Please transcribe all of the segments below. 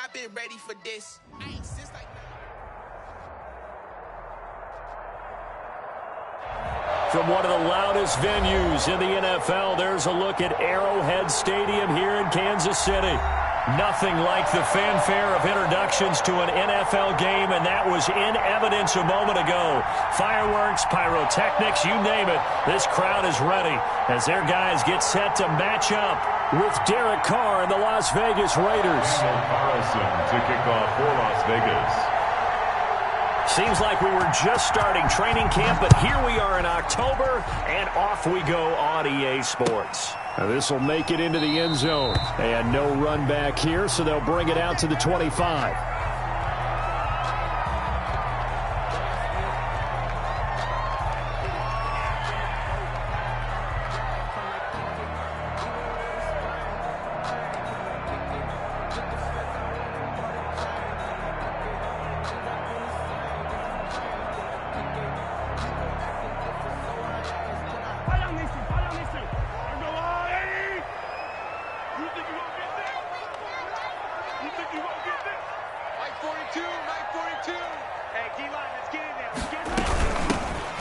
I've been ready for this. From one of the loudest venues in the NFL, there's a look at Arrowhead Stadium here in Kansas City. Nothing like the fanfare of introductions to an NFL game, and that was in evidence a moment ago. Fireworks, pyrotechnics, you name it. This crowd is ready as their guys get set to match up with Derek Carr and the Las Vegas Raiders. Carlson to kick off for Las Vegas. Seems like we were just starting training camp, but here we are in October, and off we go on EA Sports. Now this will make it into the end zone. And no run back here, so they'll bring it out to the 25.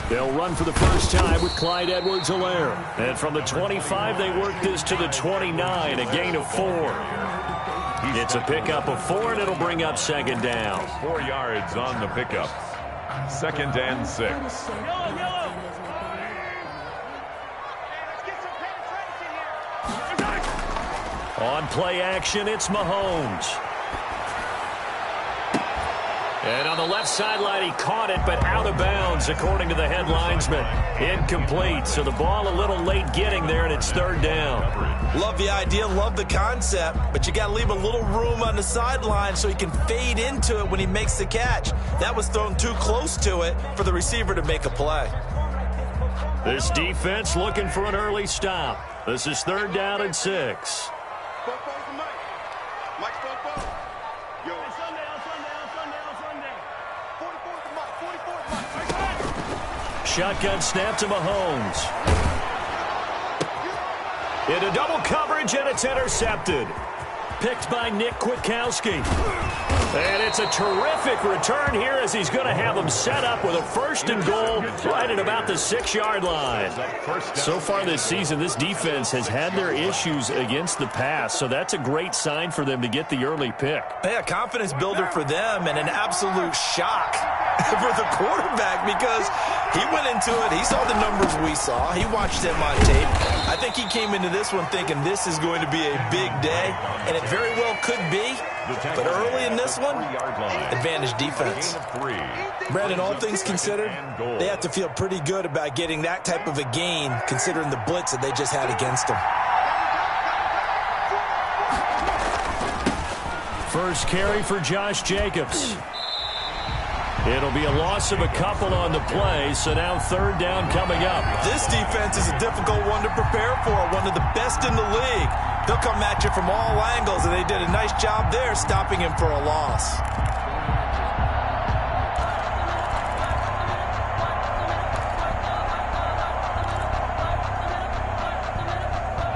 They'll run for the first time with Clyde Edwards-Helaire. And from the 25, they work this to the 29, a gain of 4. It's a pickup of 4, and it'll bring up second down. 4 yards on the pickup. 2nd and 6. On play action, it's Mahomes. And on the left sideline, he caught it, but out of bounds, according to the head linesman. Incomplete, so the ball a little late getting there, and it's 3rd down. Love the idea, love the concept, but you got to leave a little room on the sideline so he can fade into it when he makes the catch. That was thrown too close to it for the receiver to make a play. This defense looking for an early stop. This is 3rd down and 6. Shotgun snap to Mahomes. Into double coverage, and it's intercepted. Picked by Nick Kwiatkowski. And it's a terrific return here as he's going to have them set up with a 1st and goal right at about the 6-yard line. So far this season, this defense has had their issues against the pass, so that's a great sign for them to get the early pick. Hey, a confidence builder for them and an absolute shock for the quarterback because he went into it. He saw the numbers we saw. He watched them on tape. I think he came into this one thinking this is going to be a big day, and it very well could be. But early in this one, advantage defense. Brandon, all things considered, they have to feel pretty good about getting that type of a gain considering the blitz that they just had against them. First carry for Josh Jacobs. It'll be a loss of a couple on the play, so now 3rd down coming up. This defense is a difficult one to prepare for, one of the best in the league. They'll come at you from all angles, and they did a nice job there stopping him for a loss.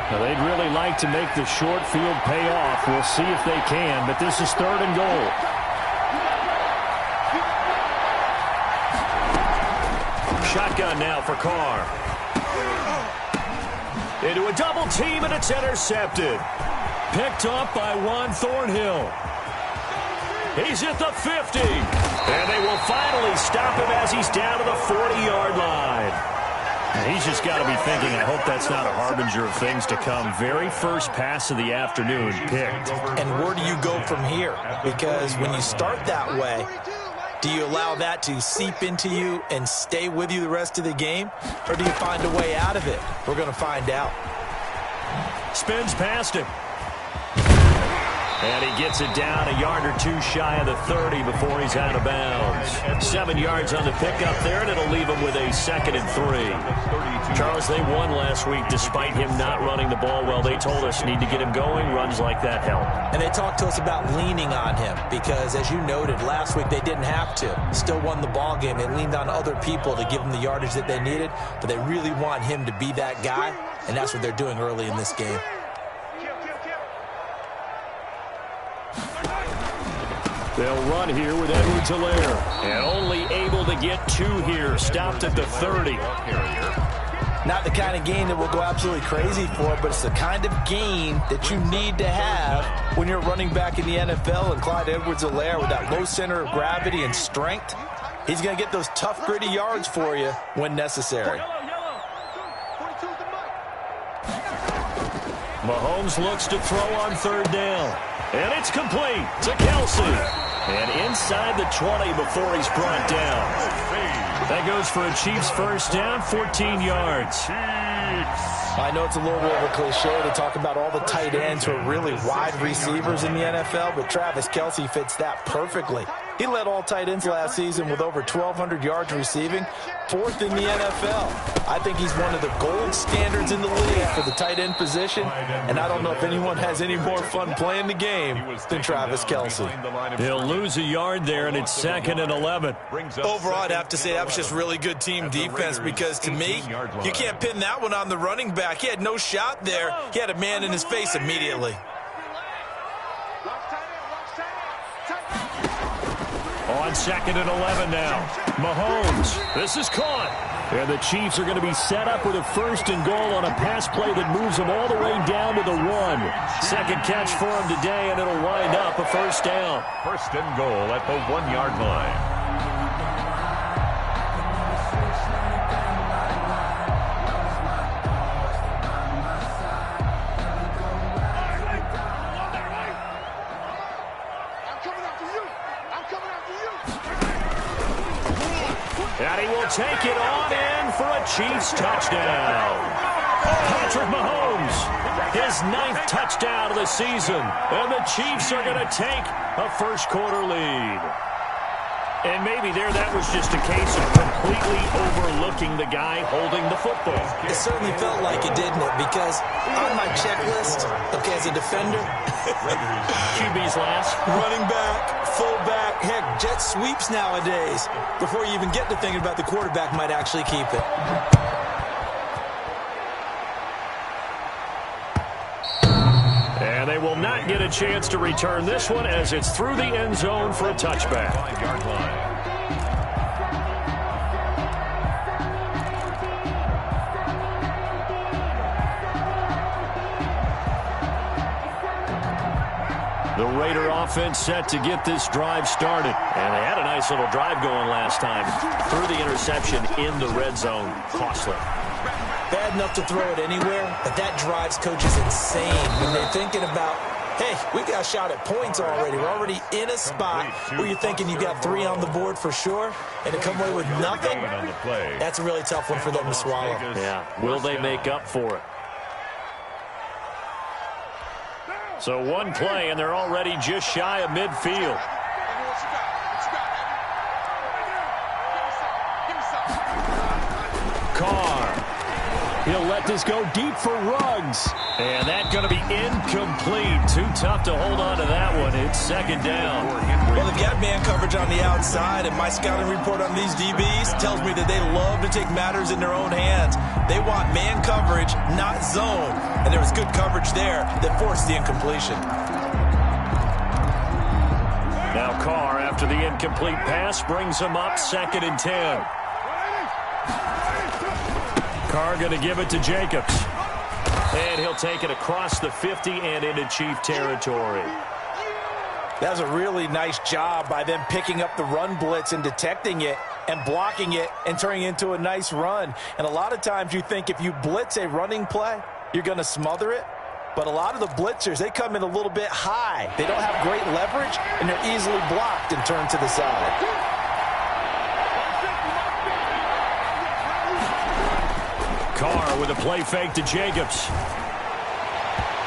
Now, they'd really like to make the short field pay off. We'll see if they can, but this is 3rd and goal. Shotgun now for Carr. Into a double team, and it's intercepted. Picked up by Juan Thornhill. He's at the 50. And they will finally stop him as he's down to the 40-yard line. And he's just got to be thinking, I hope that's not a harbinger of things to come. Very first pass of the afternoon picked. And where do you go from here? Because when you start that way, do you allow that to seep into you and stay with you the rest of the game? Or do you find a way out of it? We're going to find out. Spins past him. And he gets it down a yard or two shy of the 30 before he's out of bounds. 7 yards on the pickup there, and it'll leave him with a 2nd and 3. Charles, they won last week despite him not running the ball well. They told us need to get him going. Runs like that help. And they talked to us about leaning on him because, as you noted, last week they didn't have to. Still won the ball game. They leaned on other people to give them the yardage that they needed, but they really want him to be that guy, and that's what they're doing early in this game. They'll run here with Edwards-Helaire. And only able to get 2 here. Stopped at the 30. Not the kind of game that will go absolutely crazy for, but it's the kind of game that you need to have when you're running back in the NFL. And Clyde Edwards-Helaire, with that low center of gravity and strength, he's going to get those tough, gritty yards for you when necessary. Mahomes looks to throw on 3rd down. And it's complete to Kelsey. And inside the 20 before he's brought down. That goes for a Chiefs first down, 14 yards. I know it's a little bit of a cliche to talk about all the tight ends who are really wide receivers in the NFL, but Travis Kelsey fits that perfectly. He led all tight ends last season with over 1,200 yards receiving, 4th in the NFL. I think he's one of the gold standards in the league for the tight end position, and I don't know if anyone has any more fun playing the game than Travis Kelsey. He'll lose a yard there, and it's 2nd and 11. Overall, I'd have to say that was just really good team defense because, to me, you can't pin that one on the running back. He had no shot there. He had a man in his face immediately. On 2nd and 11 now. Mahomes. This is caught. And the Chiefs are going to be set up with a 1st and goal on a pass play that moves them all the way down to the 1. 2nd catch for him today, and it'll wind up a 1st down. 1st and goal at the 1-yard line. And he will take it on in for a Chiefs touchdown. Patrick Mahomes, his 9th touchdown of the season. And the Chiefs are going to take a first-quarter lead. And maybe that was just a case of completely overlooking the guy holding the football. It certainly felt like it, didn't it? Because on my checklist, okay, as a defender, QB's last. running back, fullback, heck, jet sweeps nowadays. Before you even get to thinking about the quarterback might actually keep it. And they will not get a chance to return this one as it's through the end zone for a touchback. 5-yard line. The Raider offense set to get this drive started. And they had a nice little drive going last time. Threw the interception in the red zone. Costly. Bad enough to throw it anywhere, but that drives coaches insane when they're thinking about, hey, we got a shot at points already. We're already in a spot where you're thinking you got 3 on the board for sure, and to come away with nothing, that's a really tough one for them to swallow. Yeah, will they make up for it? So one play, and they're already just shy of midfield. Carr. He'll let this go deep for Ruggs. And that's going to be incomplete. Too tough to hold on to that one. It's 2nd down. Well, they've got man coverage on the outside, and my scouting report on these DBs tells me that they love to take matters in their own hands. They want man coverage, not zone. And there was good coverage there that forced the incompletion. Now Carr, after the incomplete pass, brings him up 2nd and 10. Carr going to give it to Jacobs. And he'll take it across the 50 and into Chief territory. That was a really nice job by them picking up the run blitz and detecting it and blocking it and turning it into a nice run. And a lot of times you think if you blitz a running play, you're going to smother it. But a lot of the blitzers, they come in a little bit high. They don't have great leverage, and they're easily blocked and turned to the side. Carr with a play fake to Jacobs.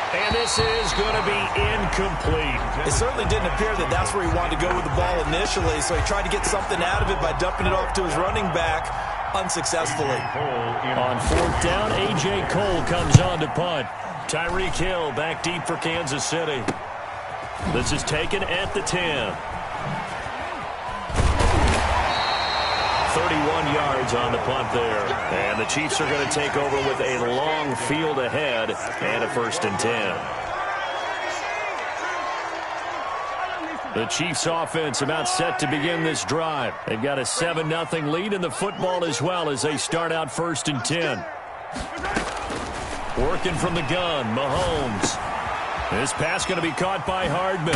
And this is going to be incomplete. It certainly didn't appear that that's where he wanted to go with the ball initially, so he tried to get something out of it by dumping it off to his running back unsuccessfully. On 4th down, A.J. Cole comes on to punt. Tyreek Hill back deep for Kansas City. This is taken at the 10. 31 yards on the punt there. And the Chiefs are going to take over with a long field ahead and a 1st and 10. The Chiefs offense about set to begin this drive. They've got a 7-0 lead in the football as well as they start out 1st and 10. Working from the gun, Mahomes. This pass going to be caught by Hardman.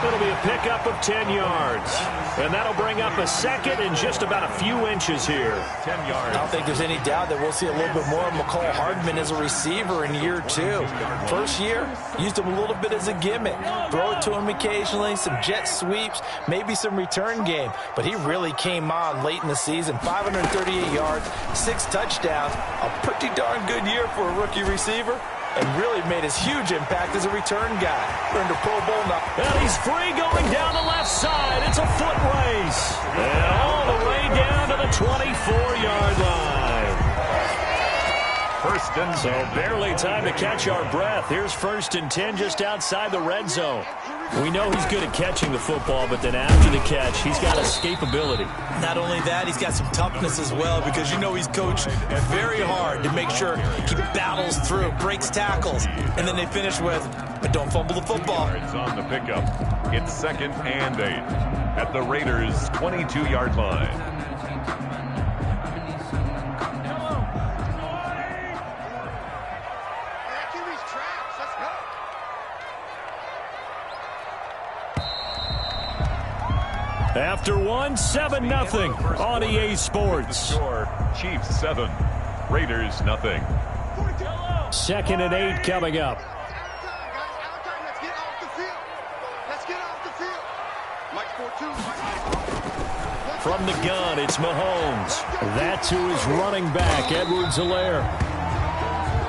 It'll be a pickup of 10 yards. And that'll bring up a 2nd and just about a few inches here. 10 yards. I don't think there's any doubt that we'll see a little bit more of McCall Hardman as a receiver in year 2. First year, used him a little bit as a gimmick. Throw it to him occasionally, some jet sweeps, maybe some return game. But he really came on late in the season. 538 yards, 6 touchdowns. A pretty darn good year for a rookie receiver. And really made his huge impact as a return guy. Earned a Pro Bowl now. And he's free going down the left side. It's a foot race. And all the way down to the 24-yard line. 1st and 10. So barely time to catch our breath. Here's 1st and 10 just outside the red zone. We know he's good at catching the football, but then after the catch, he's got escapability. Not only that, he's got some toughness as well because you know he's coached very hard to make sure he battles through, breaks tackles, and then they finish with, but don't fumble the football. It's on the pickup. It's 2nd and 8 at the Raiders' 22-yard line. After 1, 7-0 on EA Sports. Chiefs 7, Raiders 0. 2nd and 8 coming up. From the gun, it's Mahomes. That's who is running back, Edwards-Helaire.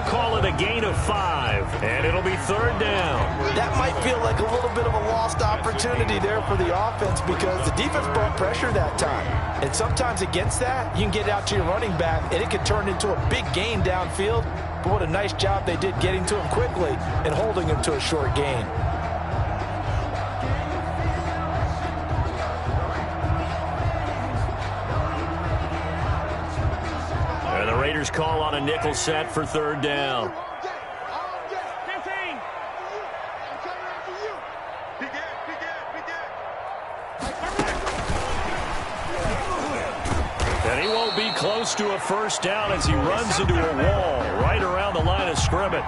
Call it a gain of 5, and it'll be 3rd down. That might feel like a little bit of a lost opportunity there for the offense because the defense brought pressure that time. And sometimes against that, you can get out to your running back, and it can turn into a big gain downfield. But what a nice job they did getting to him quickly and holding him to a short gain. And the Raiders call on a nickel set for 3rd down. And he won't be close to a 1st down as he runs into a wall right around the line of scrimmage.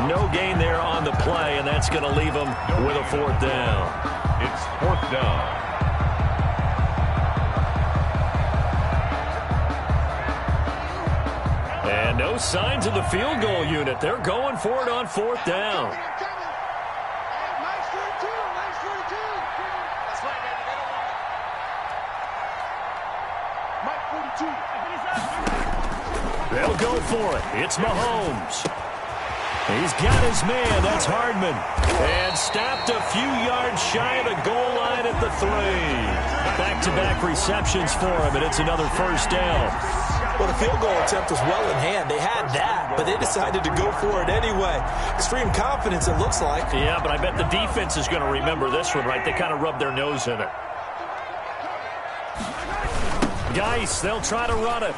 No gain there on the play, and that's going to leave him with a 4th down. It's 4th down. And no signs of the field goal unit. They're going for it on 4th down. They'll go for it. It's Mahomes. He's got his man. That's Hardman. And stopped a few yards shy of the goal line at the 3. Back-to-back receptions for him, and it's another 1st down. Well, the field goal attempt was well in hand. They had that, but they decided to go for it anyway. Extreme confidence, it looks like. Yeah, but I bet the defense is going to remember this one, right? They kind of rubbed their nose in it. Geis, they'll try to run it.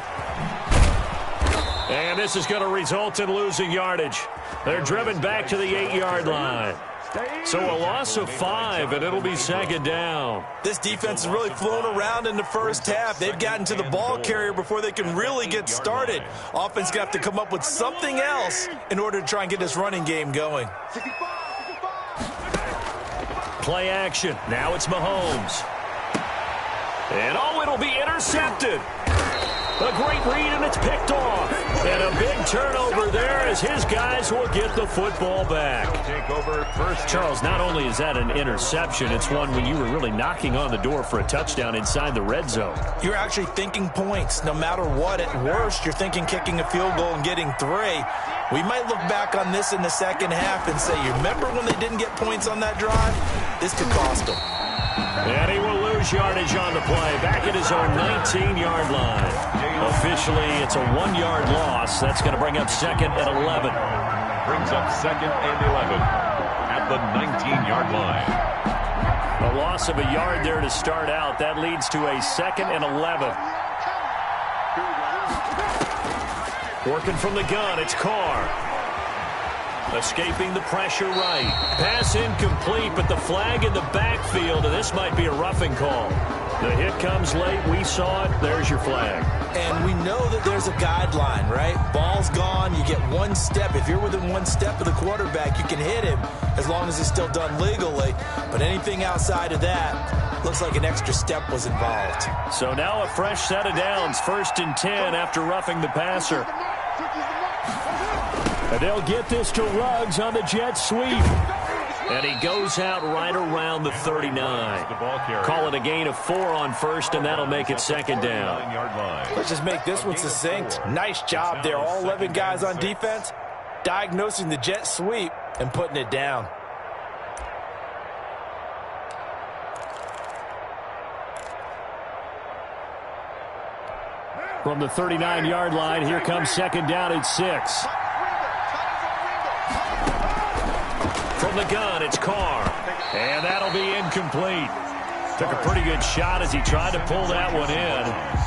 And this is going to result in losing yardage. They're driven back to the 8-yard line. So a loss of 5, and it'll be 2nd down. This defense has really flown around in the first half. They've gotten to the ball carrier before they can really get started. Offense got to come up with something else in order to try and get this running game going. Play action. Now it's Mahomes. And it'll be intercepted. A great read, and it's picked off. And a big turnover there as his guys will get the football back. Take over first. Charles, not only is that an interception, it's one when you were really knocking on the door for a touchdown inside the red zone. You're actually thinking points. No matter what, at worst, you're thinking kicking a field goal and getting 3. We might look back on this in the second half and say, you remember when they didn't get points on that drive? This could cost them. And he will lose yardage on the play. Back at his own 19-yard line. Officially, it's a 1-yard loss. That's going to bring up 2nd and 11. Brings up 2nd and 11 at the 19-yard line. A loss of a yard there to start out. That leads to a 2nd and 11. Working from the gun, it's Carr. Escaping the pressure right. Pass incomplete, but the flag in the backfield, and this might be a roughing call. The hit comes late. We saw it. There's your flag. And we know that there's a guideline, right? Ball's gone. You get 1 step. If you're within 1 step of the quarterback, you can hit him as long as it's still done legally. But anything outside of that, looks like an extra step was involved. So now a fresh set of downs. 1st and 10 after roughing the passer. And they'll get this to Ruggs on the jet sweep. And he goes out right around the 39. Call it a gain of 4 on 1st, and that'll make it 2nd down. Let's just make this one succinct. Nice job there. All 11 guys on defense diagnosing the jet sweep and putting it down. From the 39-yard line, here comes 2nd down at 6. From the gun, it's Carr. And that'll be incomplete. Took a pretty good shot as he tried to pull that one in.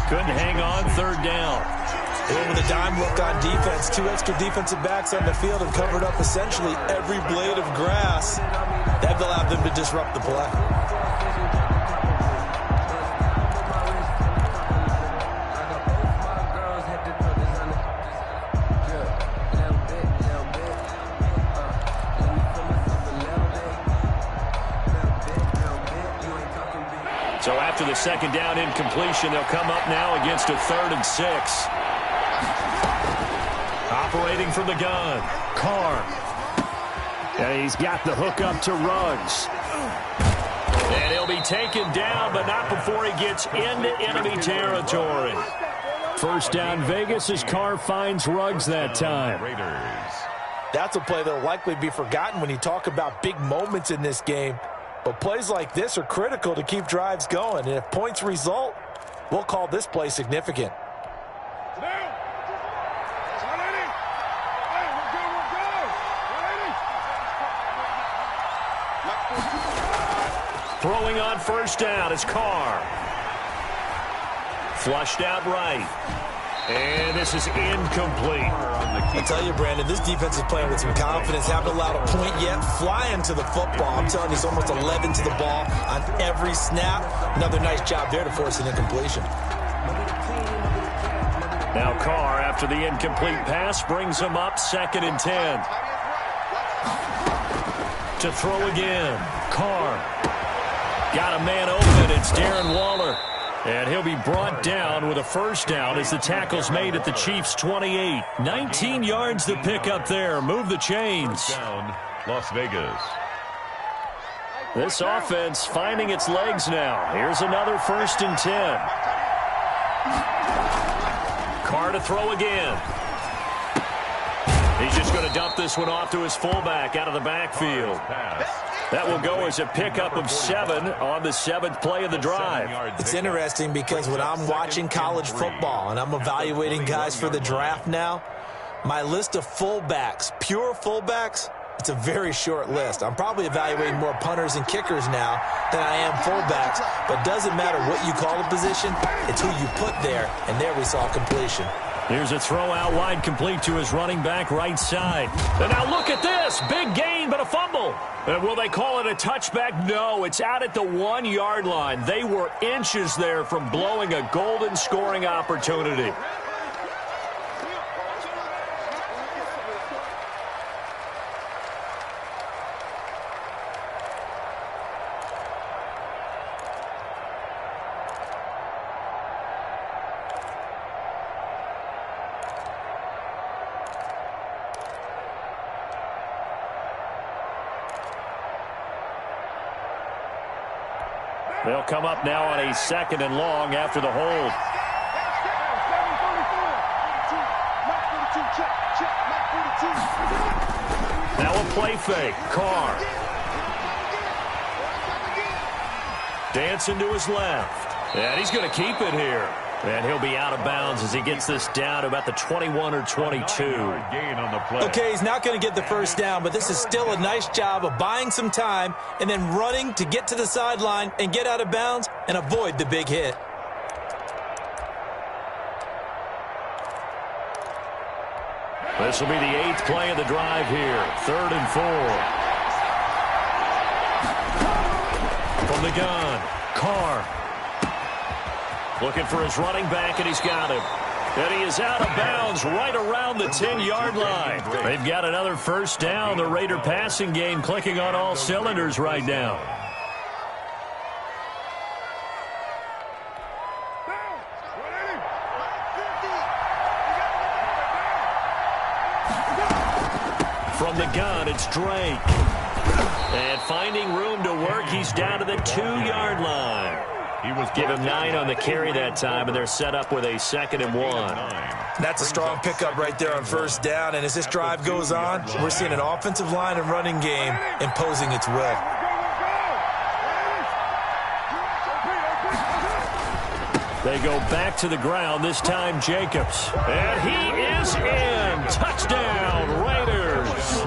Couldn't hang on. 3rd down. With a dime look on defense, 2 extra defensive backs on the field and covered up essentially every blade of grass. That allowed them to disrupt the play. So after the 2nd down incompletion, they'll come up now against a 3rd and 6. Operating from the gun, Carr. And he's got the hook up to Ruggs. And he'll be taken down, but not before he gets into enemy territory. 1st down Vegas as Carr finds Ruggs that time. That's a play that'll likely be forgotten when you talk about big moments in this game. But plays like this are critical to keep drives going. And if points result, we'll call this play significant. Throwing on 1st down is Carr. Flushed out right. And this is incomplete. I tell you, Brandon, this defense is playing with some confidence. Haven't allowed a point yet. Flying to the football. I'm telling you, it's almost 11 to the ball on every snap. Another nice job there to force an incompletion. Now Carr, after the incomplete pass, brings him up 2nd and 10. To throw again. Carr. Got a man open. It's Darren Waller. And he'll be brought down with a 1st down as the tackle's made at the Chiefs' 28. 19 yards to pick up there. Move the chains. Down, Las Vegas. This offense finding its legs now. Here's another 1st and 10. Carr to throw again. He's just going to dump this one off to his fullback out of the backfield. That will go as a pickup of 7 on the 7th play of the drive. It's interesting because when I'm watching college football and I'm evaluating guys for the draft now, my list of fullbacks, pure fullbacks, it's a very short list. I'm probably evaluating more punters and kickers now than I am fullbacks, but doesn't matter what you call a position, it's who you put there, and there we saw completion. Here's a throw out wide complete to his running back right side. And now look at this. Big gain, but a fumble. And will they call it a touchback? No, it's out at the 1-yard line. They were inches there from blowing a golden scoring opportunity. They'll come up now on a 2nd and long after the hold. Now a play fake. Carr. Dancing to his left. And he's going to keep it here. And he'll be out of bounds as he gets this down to about the 21 or 22. Okay, he's not going to get the first down, but this is still a nice job of buying some time and then running to get to the sideline and get out of bounds and avoid the big hit. This will be the 8th play of the drive here. 3rd and 4. From the gun, Carr. Looking for his running back, and he's got him. And he is out of bounds right around the 10-yard line. They've got another first down. The Raider passing game clicking on all cylinders right now. From the gun, it's Drake. And finding room to work, he's down to the 2-yard line. Give him 9 on the carry that time, and they're set up with a 2nd and 1. That's a strong pickup right there on first down, and as this drive goes on, we're seeing an offensive line and running game imposing its will. They go back to the ground, this time Jacobs. And he is in. Touchdown, Raiders.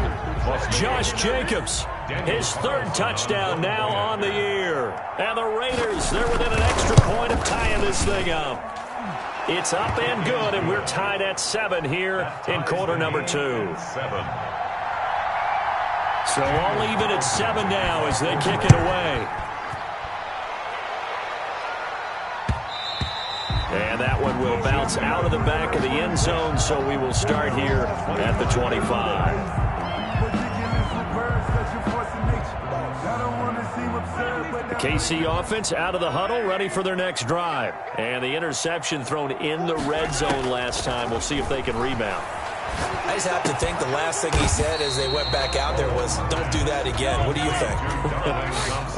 Josh Jacobs, his 3rd touchdown now on the year. And the Raiders, they're within an extra point of tying this thing up. It's up and good, and we're tied at 7 here in quarter number 2. So all even at 7 now as they kick it away. And that one will bounce out of the back of the end zone, so we will start here at the 25. The KC offense out of the huddle, ready for their next drive. And the interception thrown in the red zone last time. We'll see if they can rebound. I just have to think the last thing he said as they went back out there was, don't do that again. What do you think?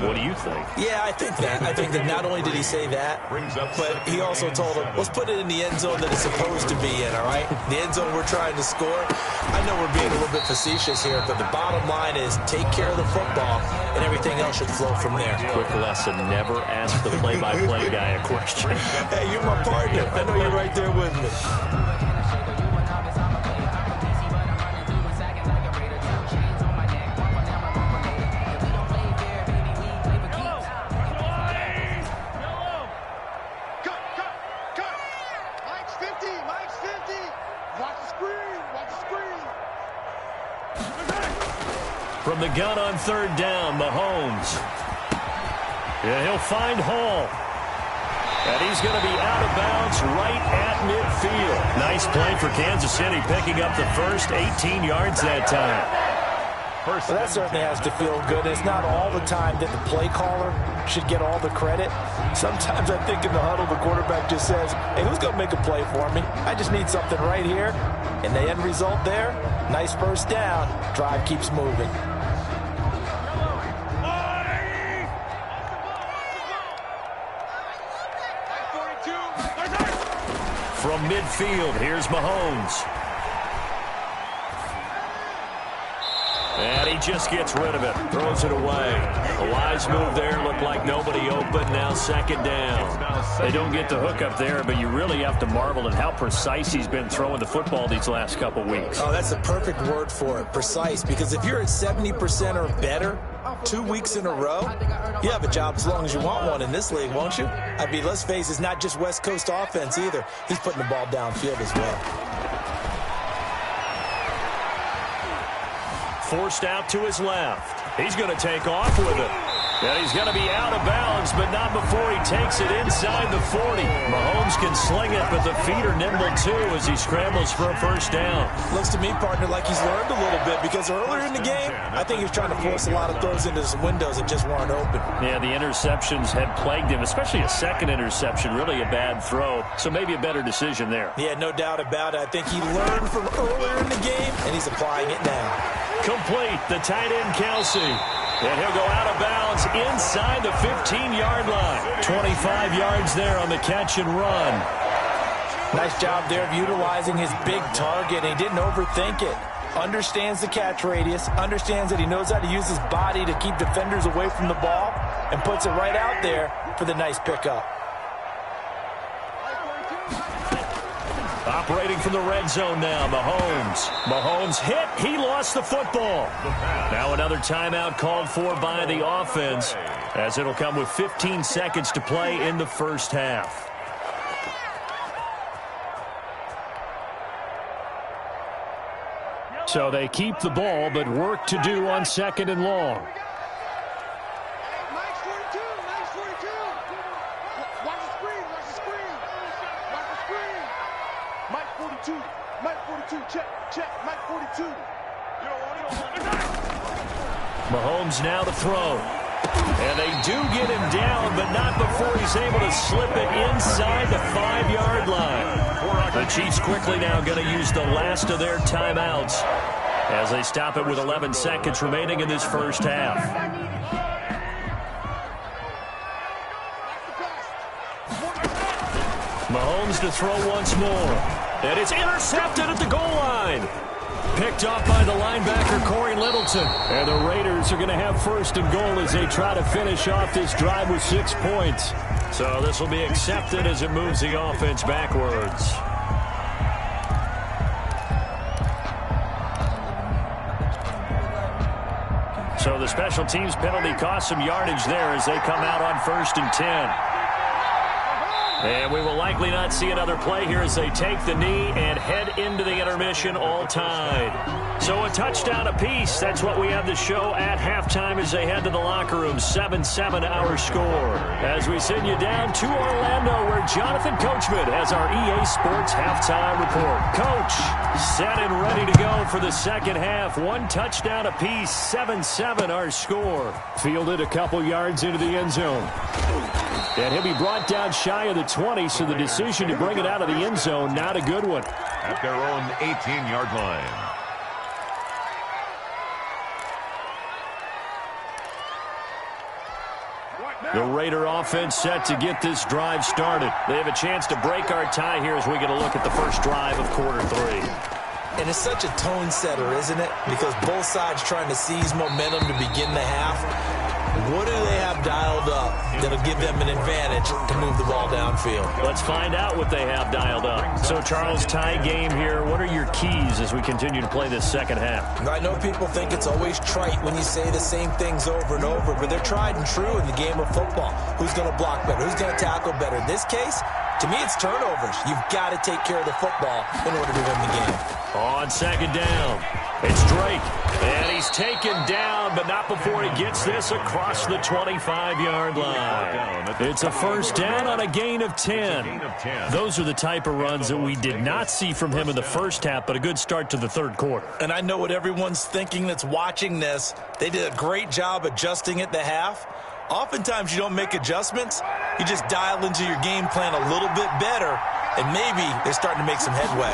What do you think? Yeah, I think that. I think that not only did he say that, but he also told him, let's put it in the end zone that it's supposed to be in, all right? The end zone we're trying to score. I know we're being a little bit facetious here, but the bottom line is take care of the football, and everything else should flow from there. Quick lesson, never ask the play-by-play guy a question. Hey, you're my partner. I know you're right there with me. From the gun on 3rd down, Mahomes. Yeah, he'll find Hall. And he's going to be out of bounds right at midfield. Nice play for Kansas City, picking up the first 18 yards that time. Well, that certainly has to feel good. It's not all the time that the play caller should get all the credit. Sometimes I think in the huddle, the quarterback just says, hey, who's going to make a play for me? I just need something right here. And the end result there, nice first down. Drive keeps moving. From midfield, here's Mahomes. And he just gets rid of it, throws it away. A wise move there, looked like nobody open, now 2nd down. They don't get the hook up there, but you really have to marvel at how precise he's been throwing the football these last couple weeks. Oh, that's the perfect word for it, precise, because if you're at 70% or better 2 weeks in a row, you have a job as long as you want one in this league, won't you? I mean, let's face it, it's not just West Coast offense either. He's putting the ball downfield as well. Forced out to his left. He's going to take off with it. And he's going to be out of bounds, but not before he takes it inside the 40. Mahomes can sling it, but the feet are nimble too as he scrambles for a first down. Looks to me, partner, like he's learned a little bit because earlier in the game, I think he was trying to force a lot of throws into some windows that just weren't open. Yeah, the interceptions had plagued him, especially a second interception, really a bad throw. So maybe a better decision there. Yeah, no doubt about it. I think he learned from earlier in the game, and he's applying it now. Complete, the tight end Kelsey. And he'll go out of bounds inside the 15-yard line. 25 yards there on the catch and run. Nice job there of utilizing his big target. He didn't overthink it. understands the catch radius, understands that he knows how to use his body to keep defenders away from the ball, and puts it right out there for the nice pickup. Operating from the red zone now, Mahomes. Mahomes hit. He lost the football. Now another timeout called for by the offense, as it'll come with 15 seconds to play in the first half. So they keep the ball, but work to do on 2nd and long. Mahomes now to throw. And they do get him down, but not before he's able to slip it inside the 5-yard line. The Chiefs quickly now going to use the last of their timeouts as they stop it with 11 seconds remaining in this first half. Mahomes to throw once more. And it's intercepted at the goal line. Picked off by the linebacker, Corey Littleton. And the Raiders are going to have 1st and goal as they try to finish off this drive with 6 points. So this will be accepted as it moves the offense backwards. So the special teams penalty cost some yardage there as they come out on 1st and 10. And we will likely not see another play here as they take the knee and head into the intermission all tied. So a touchdown apiece. That's what we have to show at halftime as they head to the locker room. 7-7 our score. As we send you down to Orlando where Jonathan Coachman has our EA Sports halftime report. Coach, set and ready to go for the second half. 1 touchdown apiece. 7-7 our score. Fielded a couple yards into the end zone. And he'll be brought down shy of the 20, so the decision to bring it out of the end zone, not a good one. At their own 18-yard line. The Raider offense set to get this drive started. They have a chance to break our tie here as we get a look at the first drive of quarter 3. And it's such a tone setter, isn't it? Because both sides trying to seize momentum to begin the half. What do they have dialed up that'll give them an advantage to move the ball downfield? Let's find out what they have dialed up. So, Charles, tie game here. What are your keys as we continue to play this second half? I know people think it's always trite when you say the same things over and over, but they're tried and true in the game of football. Who's going to block better? Who's going to tackle better? In this case, to me, it's turnovers. You've got to take care of the football in order to win the game. On 2nd down, it's Drake. And he's taken down, but not before he gets this across the 25-yard line. It's a first down on a gain of 10. Those are the type of runs that we did not see from him in the first half, but a good start to the third quarter. And I know what everyone's thinking that's watching this. They did a great job adjusting at the half. Oftentimes you don't make adjustments. You just dial into your game plan a little bit better, and maybe they're starting to make some headway.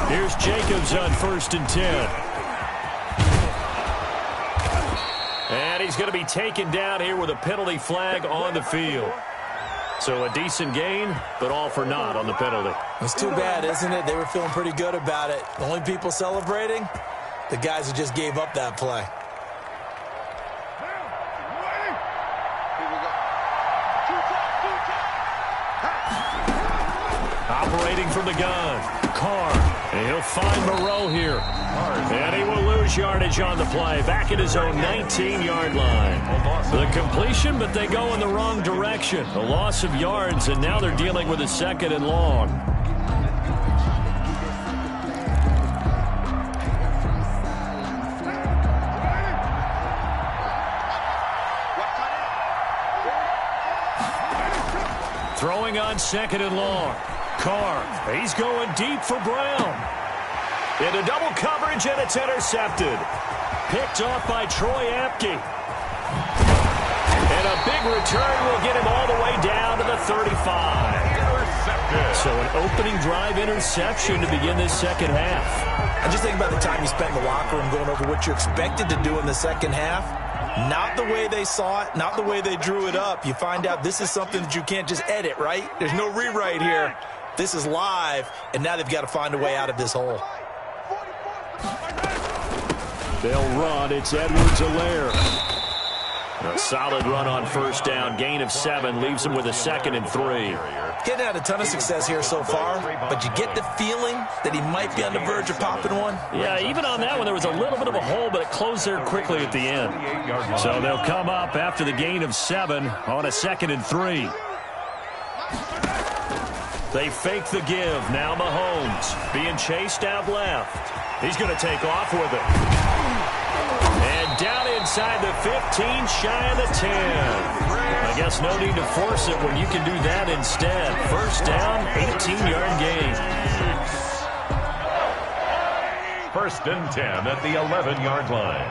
Here's Jacobs on 1st and 10. And he's going to be taken down here with a penalty flag on the field. So a decent gain, but all for naught on the penalty. It's too bad, isn't it? They were feeling pretty good about it. The only people celebrating, the guys who just gave up that play. Operating from the gun, Carr. And he'll find Moreau here. And he will lose yardage on the play. Back at his own 19-yard line. The completion, but they go in the wrong direction. A loss of yards, and now they're dealing with a 2nd and long. Throwing on 2nd and long. Carr, he's going deep for Brown. Into double coverage, and it's intercepted. Picked off by Troy Apke. And a big return will get him all the way down to the 35. Intercepted. So an opening drive interception to begin this second half. And just think about the time you spent in the locker room going over what you expected to do in the second half. Not the way they saw it, not the way they drew it up. You find out this is something that you can't just edit, right? There's no rewrite here. This is live, and now they've got to find a way out of this hole. They'll run. It's Edwards-Helaire. A solid run on first down. Gain of 7 leaves him with a 2nd and 3. Getting had a ton of success here so far, but you get the feeling that he might be on the verge of popping one. Yeah, even on that one, there was a little bit of a hole, but it closed there quickly at the end. So they'll come up after the gain of 7 on a 2nd and 3. They fake the give. Now Mahomes being chased out left. He's going to take off with it. And down inside the 15, shy of the 10. I guess no need to force it when you can do that instead. First down, 18-yard gain. 1st and 10 at the 11-yard line.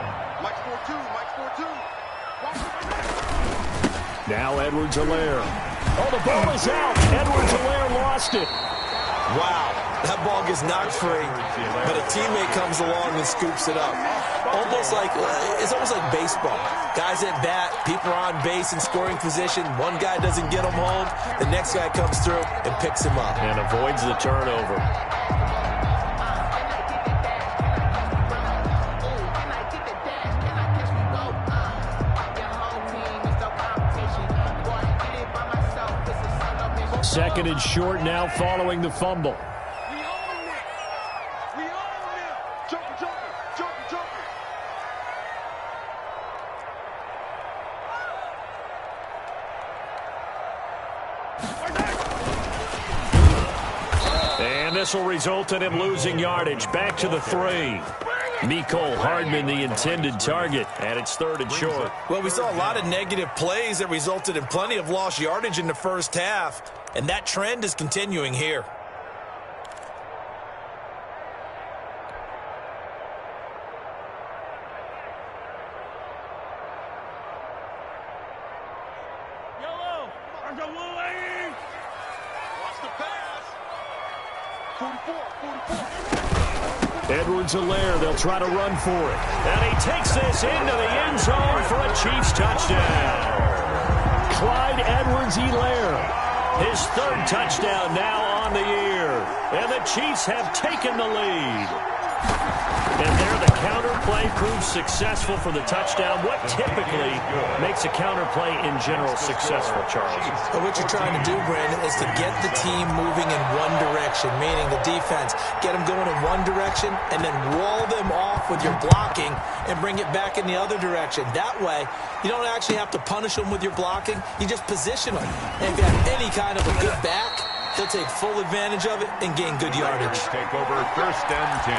Now Edwards-Helaire. Oh, the ball is out. Edwards-Helaire lost it. Wow, that ball gets knocked free, but a teammate comes along and scoops it up. It's almost like baseball. Guys at bat, people are on base in scoring position. One guy doesn't get him home. The next guy comes through and picks him up. And avoids the turnover. Second and short now following the fumble. And this will result in him losing yardage. Back to the 3. Mecole Hardman, the intended target, and it's 3rd and short. Well, we saw a lot of negative plays that resulted in plenty of lost yardage in the first half, and that trend is continuing here. Edwards-Helaire, they'll try to run for it. And he takes this into the end zone for a Chiefs touchdown. Clyde Edwards-Helaire, his 3rd touchdown now on the year. And the Chiefs have taken the lead. And there the counter play proves successful for the touchdown. What typically makes a counter play in general successful, Charles? Well, what you're trying to do, Brandon, is to get the team moving in one direction, meaning the defense. Get them going in one direction and then wall them off with your blocking and bring it back in the other direction. That way, you don't actually have to punish them with your blocking. You just position them. And if you have any kind of a good back, they'll take full advantage of it and gain good yardage. Take over 1st and 10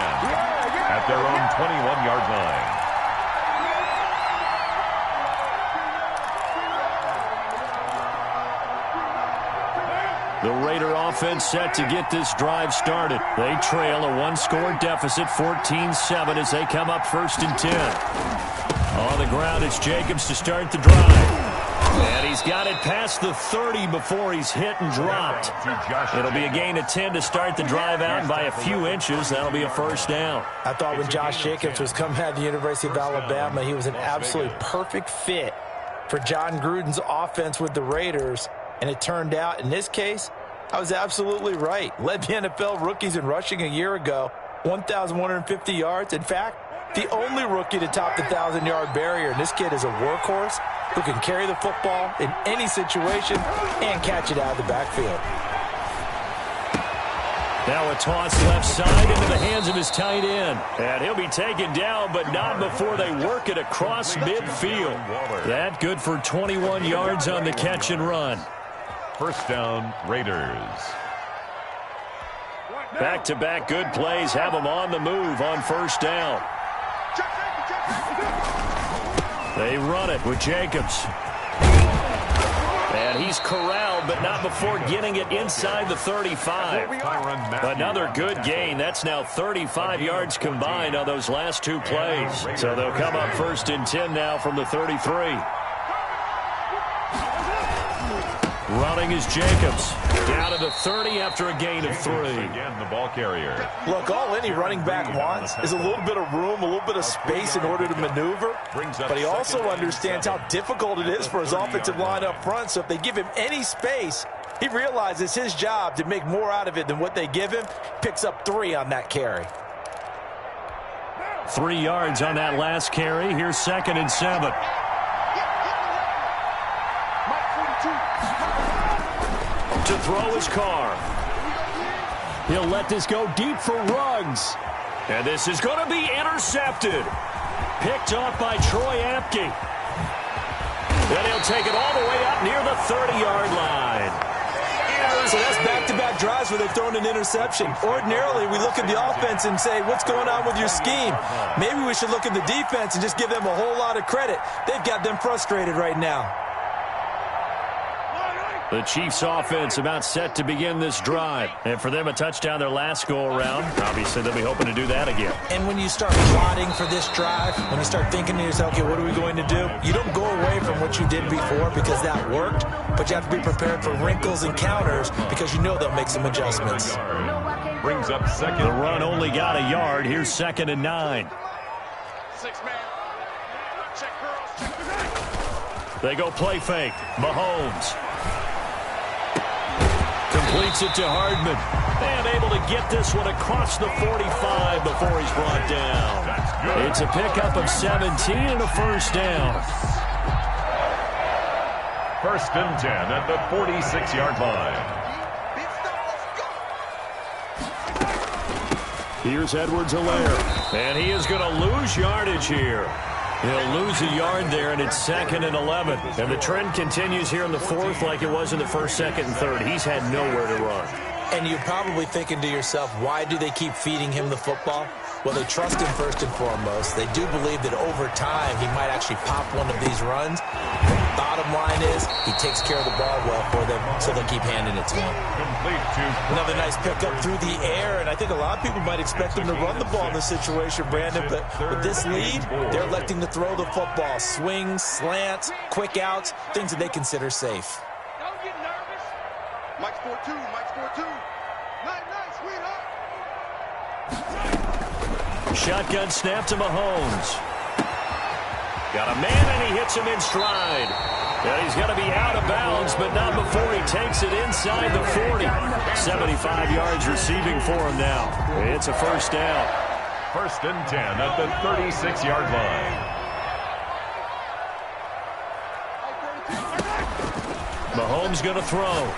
at their own 21-yard line. The Raider offense set to get this drive started. They trail a 1-score deficit, 14-7, as they come up 1st and 10. On the ground, it's Jacobs to start the drive. And he's got it past the 30 before he's hit and dropped. It'll be a gain of 10 to start the drive out by a few inches. That'll be a 1st down. I thought when Josh Jacobs was coming out of the University of Alabama, he was an absolutely perfect fit for John Gruden's offense with the Raiders. And it turned out, in this case, I was absolutely right. Led the NFL rookies in rushing a year ago, 1,150 yards. In fact, the only rookie to top the 1,000-yard barrier. And this kid is a workhorse who can carry the football in any situation and catch it out of the backfield. Now a toss left side into the hands of his tight end. And he'll be taken down, but not before they work it across midfield. That good for 21 yards on the catch and run. 1st down, Raiders. Back-to-back good plays have them on the move on 1st down. They run it with Jacobs. And he's corralled, but not before getting it inside the 35. Another good gain. That's now 35 yards combined on those last 2 plays. So they'll come up 1st and 10 now from the 33. Running is Jacobs. Down to the 30 after a gain of 3. Again, the ball carrier. Look, all any running back wants is a little bit of room, a little bit of space in order to maneuver. But he also understands how difficult it is for his offensive line up front. So if they give him any space, he realizes his job to make more out of it than what they give him. Picks up 3 on that carry. 3 yards on that last carry. Here's 2nd and 7. To throw his car. He'll let this go deep for Ruggs. And this is going to be intercepted. Picked off by Troy Apke. Then he'll take it all the way up near the 30-yard line. So that's back-to-back drives where they've thrown an interception. Ordinarily, we look at the offense and say, what's going on with your scheme? Maybe we should look at the defense and just give them a whole lot of credit. They've got them frustrated right now. The Chiefs offense about set to begin this drive. And for them, a touchdown their last go-around. Obviously, they'll be hoping to do that again. And when you start plotting for this drive, when you start thinking to yourself, okay, what are we going to do? You don't go away from what you did before because that worked, but you have to be prepared for wrinkles and counters because you know they'll make some adjustments. Brings up 2nd. The run only got a yard. Here's 2nd and 9. 6-man. Check girls. Check. They go play fake. Mahomes. Completes it to Hardman. And able to get this one across the 45 before he's brought down. It's a pickup of 17 and a first down. 1st and 10 at the 46-yard line. Here's Edwards-Helaire. And he is going to lose yardage here. He'll lose a yard there, and it's 2nd and 11. And the trend continues here in the 4th like it was in the 1st, 2nd, and 3rd. He's had nowhere to run. And you're probably thinking to yourself, why do they keep feeding him the football? Well, they trust him first and foremost. They do believe that over time he might actually pop one of these runs. But the bottom line is he takes care of the ball well for them, so they'll keep handing it to him. Another nice pickup through the air, and I think a lot of people might expect him to run the ball in this situation, Brandon. But with this lead, they're electing to throw the football. Swings, slants, quick outs, things that they consider safe. Don't get nervous. Mike scored 2. Mike scored 2. Night, sweetheart. Shotgun snap to Mahomes. Got a man, and he hits him in stride. And he's going to be out of bounds, but not before he takes it inside the 40. 75 yards receiving for him now. It's a first down. 1st and 10 at the 36-yard line. Mahomes going to throw.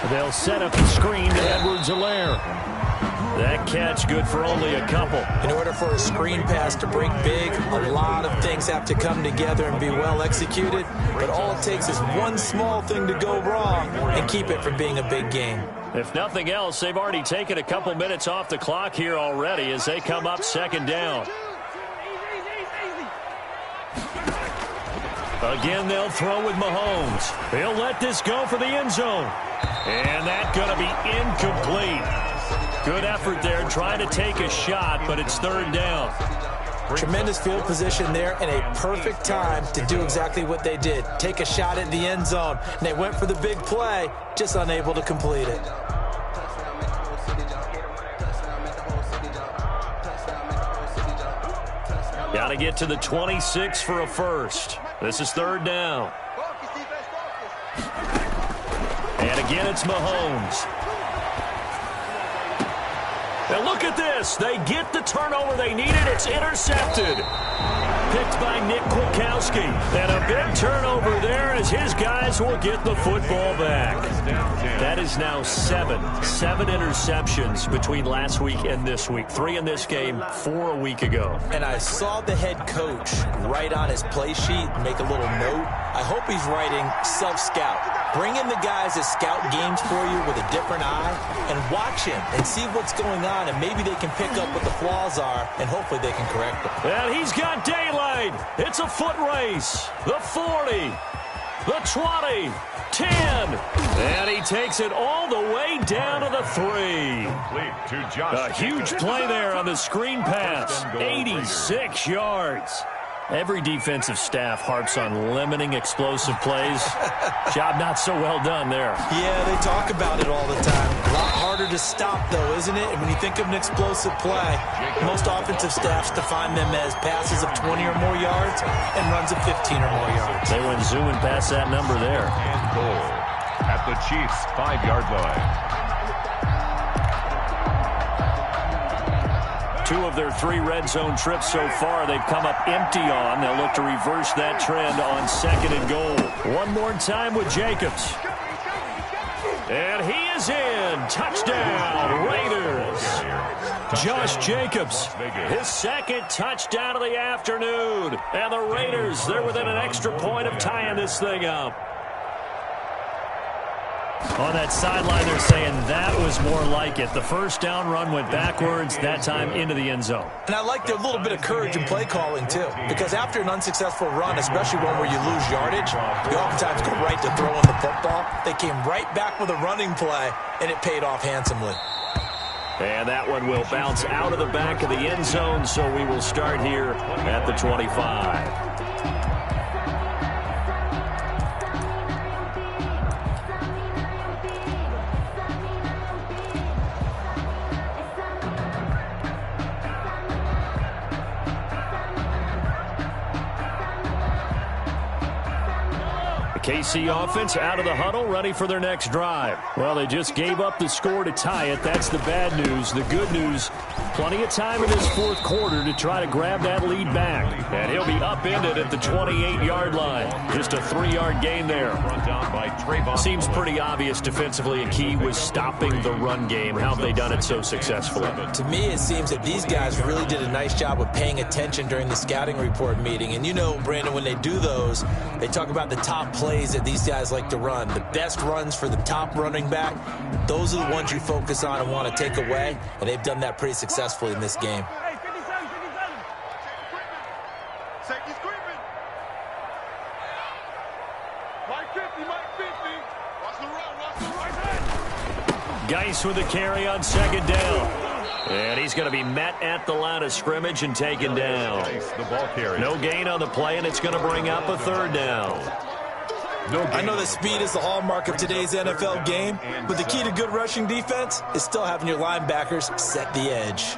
They'll set up the screen to Edwards-Helaire. That catch good for only a couple. In order for a screen pass to break big, a lot of things have to come together and be well executed. But all it takes is one small thing to go wrong and keep it from being a big game. If nothing else, they've already taken a couple minutes off the clock here already as they come up 2nd down. Again, they'll throw with Mahomes. He'll let this go for the end zone. And that's going to be incomplete. Good effort there, trying to take a shot, but it's 3rd down. Tremendous field position there and a perfect time to do exactly what they did. Take a shot at the end zone. And they went for the big play, just unable to complete it. Got to get to the 26 for a first. This is 3rd down. And again, it's Mahomes. And look at this. They get the turnover they needed. It's intercepted. Picked by Nick Kwiatkowski. And a big turnover there as his guys will get the football back. That is now 7 interceptions between last week and this week. 3 in this game, 4 a week ago. And I saw the head coach write on his play sheet, make a little note. I hope he's writing self-scout. Bring in the guys that scout games for you with a different eye and watch him and see what's going on, and maybe they can pick up what the flaws are, and hopefully they can correct them. And he's got daylight. It's a foot race. The 40, the 20, 10. And he takes it all the way down to the 3. A huge play there on the screen pass. 86 yards. Every defensive staff harps on limiting explosive plays. Job not so well done there. Yeah, they talk about it all the time. A lot harder to stop, though, isn't it? And when you think of an explosive play, most offensive staffs define them as passes of 20 or more yards and runs of 15 or more yards. They went zooming past that number there. And goal at the Chiefs' 5-yard line. 2 of their 3 red zone trips so far, they've come up empty on. They'll look to reverse that trend on 2nd and goal. One more time with Jacobs. And he is in. Touchdown, Raiders. Josh Jacobs, his 2nd touchdown of the afternoon. And the Raiders, they're within an extra point of tying this thing up. On that sideline, they're saying that was more like it. The first down run went backwards, that time into the end zone. And I like their little bit of courage in play calling, too. Because after an unsuccessful run, especially one where you lose yardage, you oftentimes go right to throwing the football. They came right back with a running play, and it paid off handsomely. And that one will bounce out of the back of the end zone, so we will start here at the 25. KC offense out of the huddle, ready for their next drive. Well, they just gave up the score to tie it. That's the bad news. The good news, plenty of time in this 4th quarter to try to grab that lead back. And he'll be upended at the 28-yard line. Just a 3-yard gain there. Seems pretty obvious defensively. A key was stopping the run game. How have they done it so successfully? To me, it seems that these guys really did a nice job of paying attention during the scouting report meeting. And you know, Brandon, when they do those, they talk about the top plays that these guys like to run. The best runs for the top running back, those are the ones you focus on and want to take away, and they've done that pretty successfully in this game. Safety's creeping. Mike 50, Mike 50. Watch the run, watch the run. Geis with the carry on 2nd down. And he's going to be met at the line of scrimmage and taken down. No gain on the play, and it's going to bring up a 3rd down. I know that speed is the hallmark of today's NFL game, but the key to good rushing defense is still having your linebackers set the edge.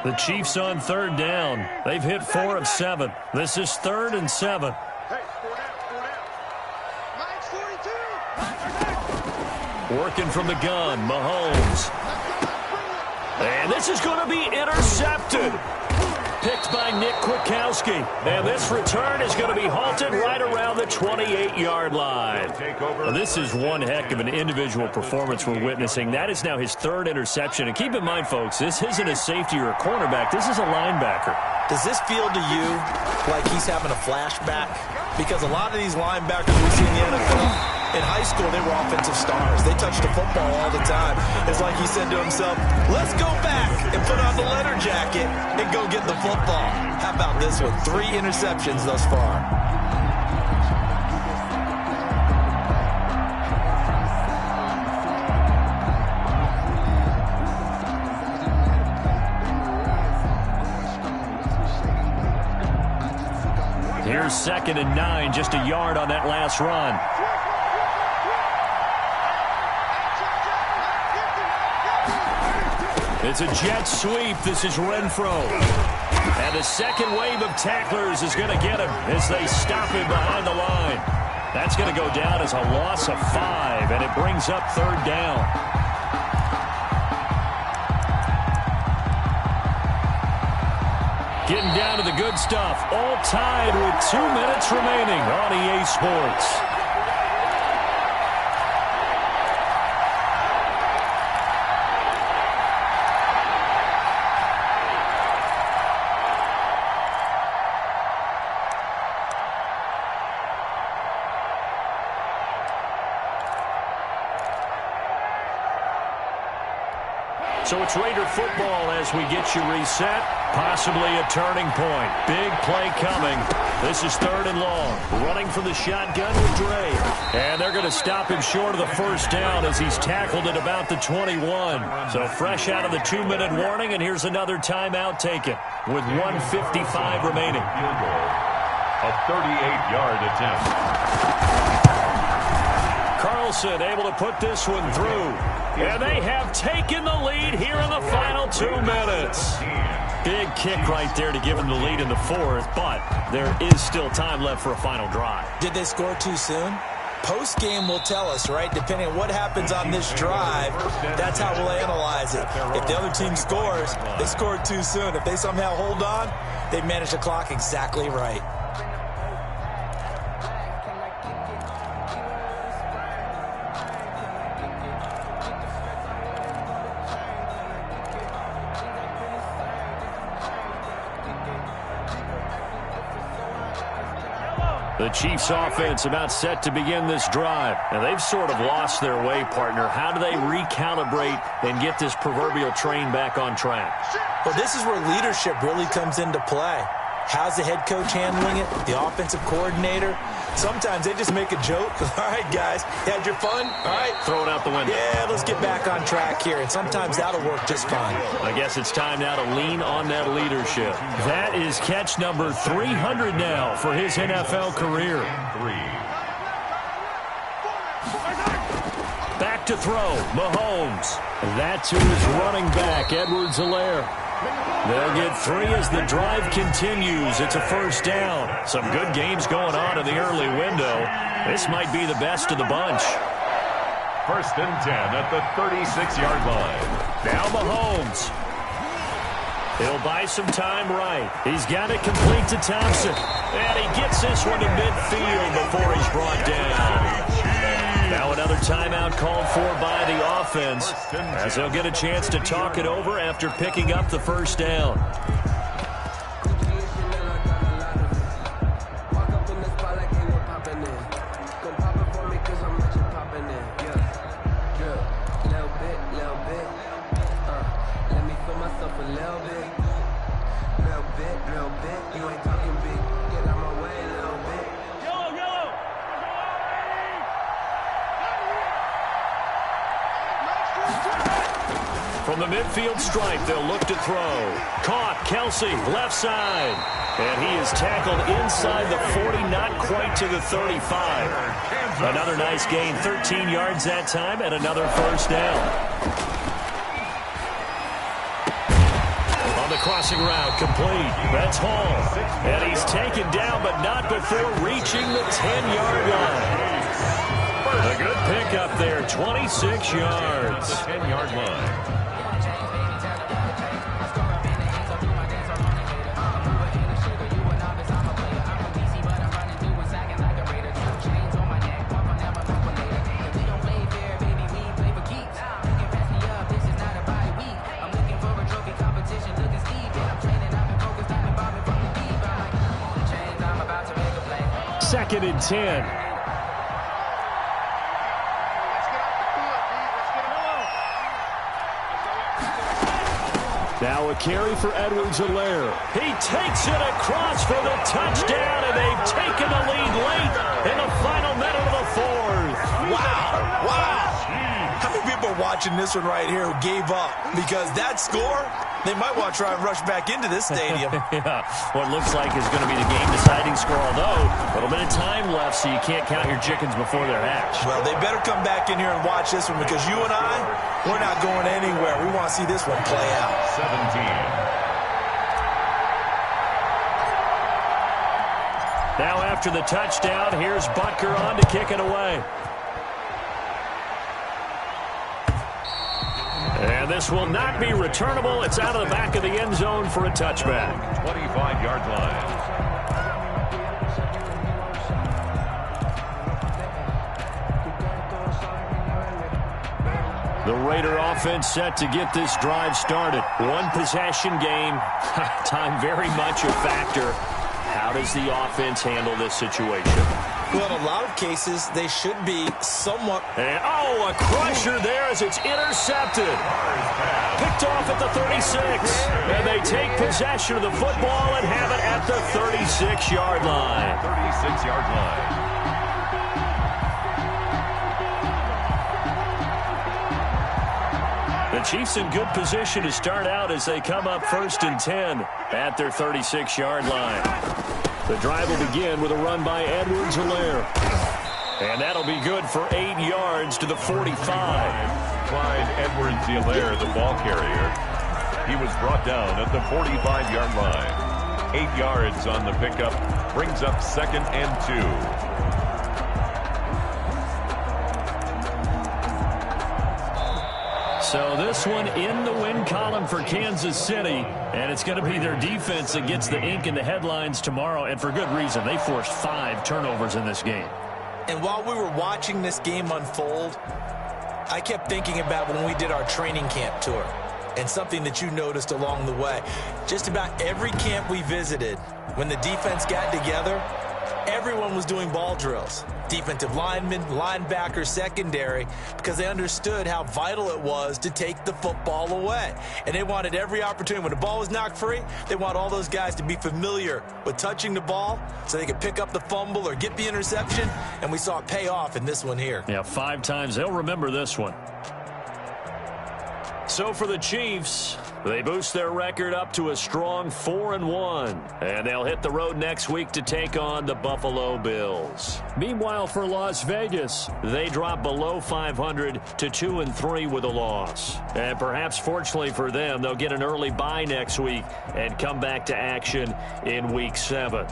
The Chiefs on 3rd down. They've hit 4 of 7. This is 3rd and 7. Hey, 4 down. Mike's 42. Working from the gun, Mahomes. And this is going to be intercepted. Picked by Nick Kwiatkowski. And this return is going to be halted right around the 28-yard line. This is one heck of an individual performance we're witnessing. That is now his 3rd interception. And keep in mind, folks, this isn't a safety or a cornerback. This is a linebacker. Does this feel to you like he's having a flashback? Because a lot of these linebackers we see in the NFL, in high school, they were offensive stars. They touched the football all the time. It's like he said to himself, let's go back and put on the leather jacket and go get the football. How about this one? 3 interceptions thus far. Here's 2nd and 9, just a yard on that last run. It's a jet sweep. This is Renfro. And the 2nd wave of tacklers is going to get him as they stop him behind the line. That's going to go down as a loss of 5, and it brings up 3rd down. Getting down to the good stuff. All tied with 2 minutes remaining on EA Sports. So it's Raider football as we get you reset. Possibly a turning point. Big play coming. This is 3rd and long. Running from the shotgun with Dre. And they're going to stop him short of the 1st down as he's tackled at about the 21. So fresh out of the 2-minute warning, and here's another timeout taken with 1:55 remaining. A 38-yard attempt. Carlson able to put this one through. And they have taken the lead here in the final 2 minutes. Big kick right there to give them the lead in the 4th, but there is still time left for a final drive. Did they score too soon? Post-game will tell us, right? Depending on what happens on this drive, that's how we'll analyze it. If the other team scores, they scored too soon. If they somehow hold on, they manage the clock exactly right. The Chiefs offense about set to begin this drive. And they've sort of lost their way, partner. How do they recalibrate and get this proverbial train back on track? Well, this is where leadership really comes into play. How's the head coach handling it? The offensive coordinator? Sometimes they just make a joke. All right, guys, you had your fun? All right. Throw it out the window. Yeah, let's get back on track here. And sometimes that'll work just fine. I guess it's time now to lean on that leadership. That is catch number 300 now for his NFL career. Back to throw, Mahomes. That to his running back, Edwards-Helaire. They'll get 3 as the drive continues. It's a first down. Some good games going on in the early window. This might be the best of the bunch. 1st and 10 at the 36-yard line. Now Mahomes. He'll buy some time right. He's got it complete to Thompson. And he gets this one to midfield before he's brought down. Now another timeout called for by the offense as they'll get a chance to talk it over after picking up the first down. From the midfield stripe, they'll look to throw. Caught, Kelsey, left side. And he is tackled inside the 40, not quite to the 35. Another nice gain, 13 yards that time, and another first down. On the crossing route, complete. That's Hall. And he's taken down, but not before reaching the 10-yard line. A good pickup there, 26 yards. The 10-yard line. Second and 10. Now a carry for Edwards-Helaire. He takes it across for the touchdown, and they've taken the lead late in the final minute of the 4th. Wow. Wow. How many people are watching this one right here who gave up? Because that score, they might want to try and rush back into this stadium. Yeah, what looks like is going to be the game-deciding score, although a little bit of time left, so you can't count your chickens before they're hatched. Well, they better come back in here and watch this one, because you and I, we're not going anywhere. We want to see this one play out. 17. Now after the touchdown, here's Butker on to kick it away. And this will not be returnable. It's out of the back of the end zone for a touchback. 25-yard line. The Raider offense set to get this drive started. One possession game. Time very much a factor. How does the offense handle this situation? Well, in a lot of cases, they should be somewhat... And, a crusher there as it's intercepted. Picked off at the 36. And they take possession of the football and have it at the 36-yard line. 36-yard line. The Chiefs in good position to start out as they come up 1st and 10 at their 36-yard line. The drive will begin with a run by Edwards-Helaire. And that'll be good for 8 yards to the 45. Clyde Edwards-Helaire, the ball carrier. He was brought down at the 45-yard line. 8 yards on the pickup. Brings up 2nd and 2. So this one in the win column for Kansas City, and it's going to be their defense that gets the ink in the headlines tomorrow, and for good reason. They forced 5 turnovers in this game. And while we were watching this game unfold, I kept thinking about when we did our training camp tour and something that you noticed along the way. Just about every camp we visited, when the defense got together, everyone was doing ball drills. Defensive linemen, linebackers, secondary, because they understood how vital it was to take the football away. And they wanted every opportunity. When the ball was knocked free, they want all those guys to be familiar with touching the ball so they could pick up the fumble or get the interception. And we saw it pay off in this one here. Yeah, 5 times. They'll remember this one. So for the Chiefs, they boost their record up to a strong 4-1. And they'll hit the road next week to take on the Buffalo Bills. Meanwhile, for Las Vegas, they drop below 500 to 2-3 with a loss. And perhaps fortunately for them, they'll get an early bye next week and come back to action in Week 7.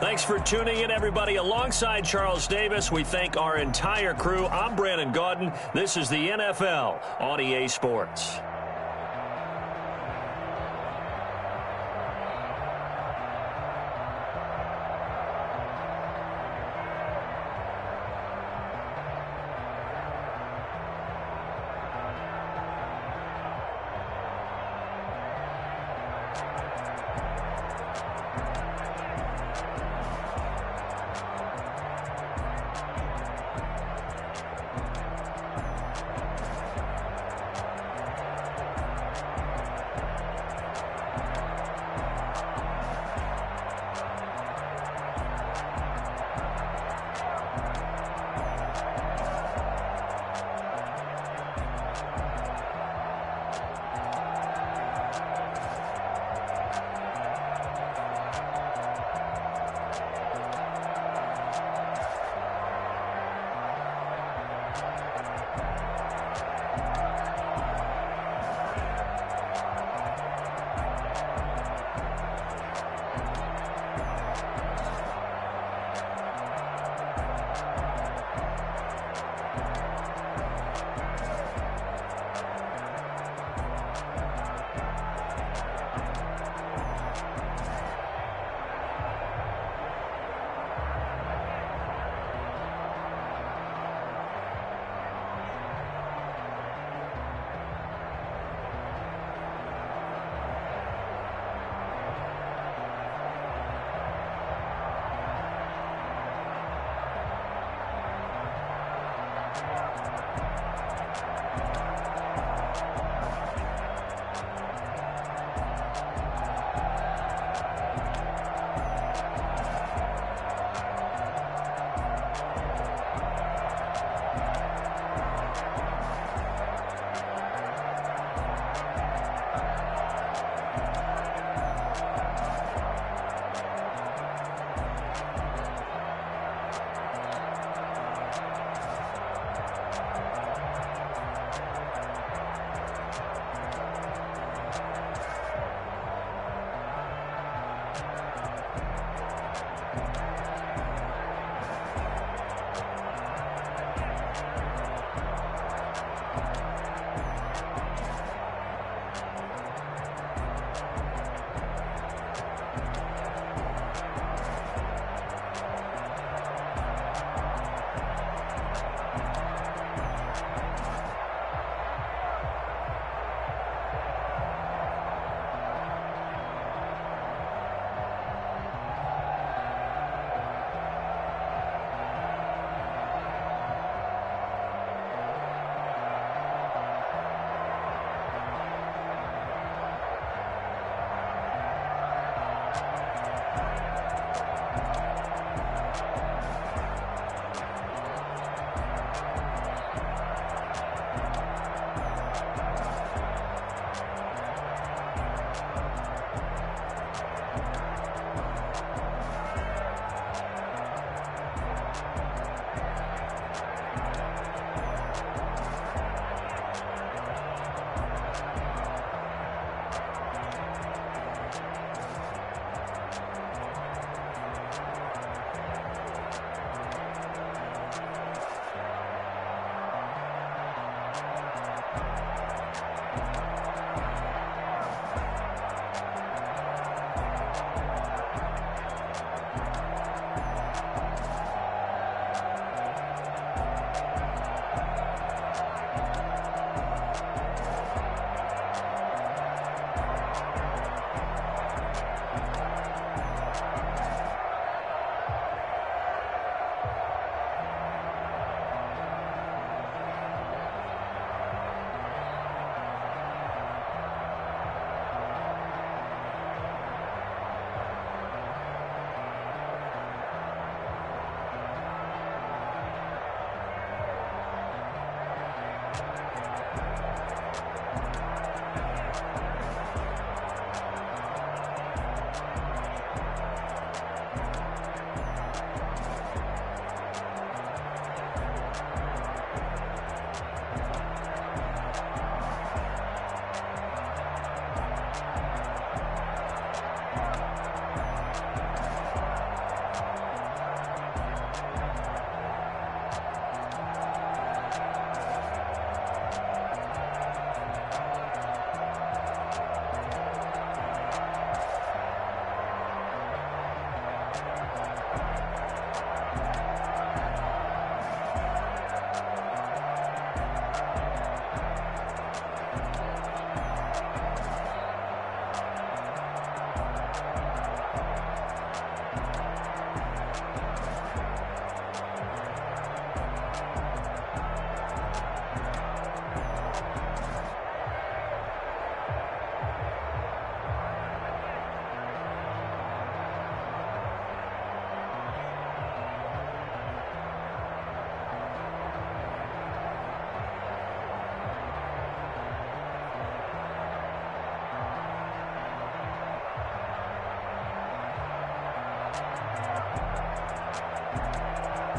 Thanks for tuning in, everybody. Alongside Charles Davis, we thank our entire crew. I'm Brandon Gaudin. This is the NFL on EA Sports.